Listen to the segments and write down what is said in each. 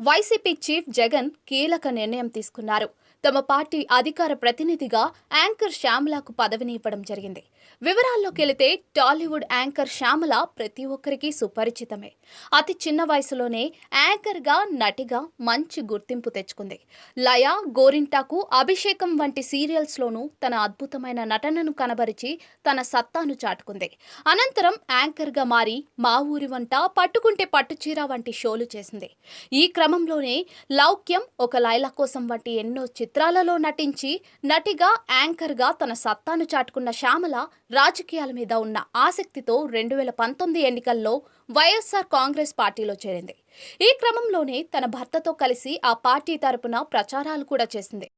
YCP chief Jagan కీలక నిర్ణయం తీసుకున్నారు. తమ పార్టీ అధికార ప్రతినిధిగా యాంకర్ శ్యామలకు పదవిని ఇవ్వడం జరిగింది. వివరాల్లోకి వెళితే టాలీవుడ్ యాంకర్ శ్యామల ప్రతి ఒక్కరికి సుపరిచితమే. అతి చిన్న వయసులోనే యాంకర్గా, నటిగా మంచి గుర్తింపు తెచ్చుకుంది. లయ, గోరింటాకు, అభిషేకం వంటి సీరియల్స్లోనూ తన అద్భుతమైన నటనను కనబరిచి తన సత్తాను చాటుకుంది. అనంతరం యాంకర్గా మారి మా ఊరి వంట, పట్టుకుంటే పట్టుచీర వంటి షోలు చేసింది. ఈ క్రమంలోనే లౌక్యం, ఒక లైలా కోసం వంటి ఎన్నో చిత్రాలలో నటించి నటిగా, యాంకర్గా తన సత్తాను చాటుకున్న శ్యామల రాజకీయాల మీద ఉన్న ఆసక్తితో 2019 ఎన్నికల్లో వైఎస్ఆర్ కాంగ్రెస్ పార్టీలో చేరింది. ఈ క్రమంలోనే తన భర్తతో కలిసి ఆ పార్టీ తరపున ప్రచారాలు కూడా చేసింది.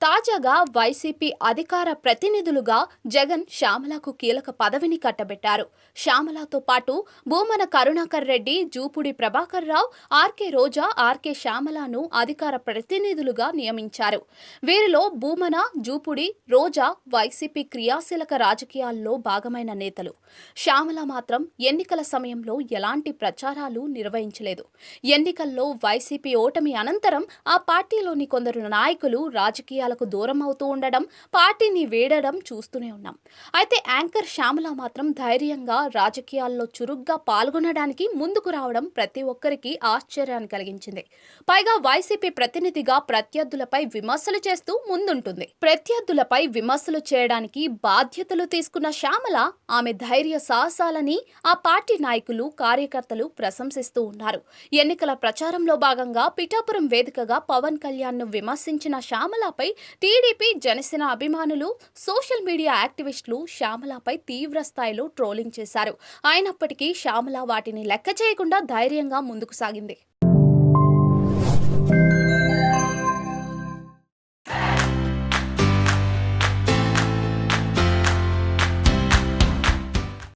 తాజాగా వైసీపీ అధికార ప్రతినిధులుగా జగన్ శ్యామలకు కీలక పదవిని కట్టబెట్టారు. శ్యామలతో పాటు భూమన కరుణాకర్ రెడ్డి, జూపూడి ప్రభాకర్ రావు, ఆర్కే రోజా, ఆర్కే శ్యామలను అధికార ప్రతినిధులుగా నియమించారు. వీరిలో భూమన, జూపూడి, రోజా వైసీపీ క్రియాశీలక రాజకీయాల్లో భాగమైన నేతలు. శ్యామల మాత్రం ఎన్నికల సమయంలో ఎలాంటి ప్రచారాలు నిర్వహించలేదు. ఎన్నికల్లో వైసీపీ ఓటమి అనంతరం ఆ పార్టీలోని కొందరు నాయకులు రాజకీయాల దూరం అవుతూ ఉండడం, పార్టీని వీడడం చూస్తూనే ఉన్నాం. అయితే యాంకర్ శ్యామల మాత్రం ధైర్యంగా రాజకీయాల్లో చురుగ్గా పాల్గొనడానికి ముందుకు రావడం ప్రతి ఒక్కరికి ఆశ్చర్యాన్ని కలిగించింది. పైగా వైసీపీ ప్రతినిధిగా ప్రత్యర్థులపై విమర్శలు చేస్తూ ముందుంటుంది. ప్రత్యర్థులపై విమర్శలు చేయడానికి బాధ్యతలు తీసుకున్న శ్యామల ఆమె ధైర్య సాహసాలని ఆ పార్టీ నాయకులు, కార్యకర్తలు ప్రశంసిస్తూ ఉన్నారు. ఎన్నికల ప్రచారంలో భాగంగా పిఠాపురం వేదికగా పవన్ కళ్యాణ్ ను విమర్శించిన శ్యామలపై టీడీపీ, జనసేన అభిమానులు, సోషల్ మీడియా యాక్టివిస్టులు శ్యామలపై తీవ్ర స్థాయిలో ట్రోలింగ్ చేశారు. అయినప్పటికీ శ్యామల వాటిని లెక్క చేయకుండా ధైర్యంగా ముందుకు సాగింది.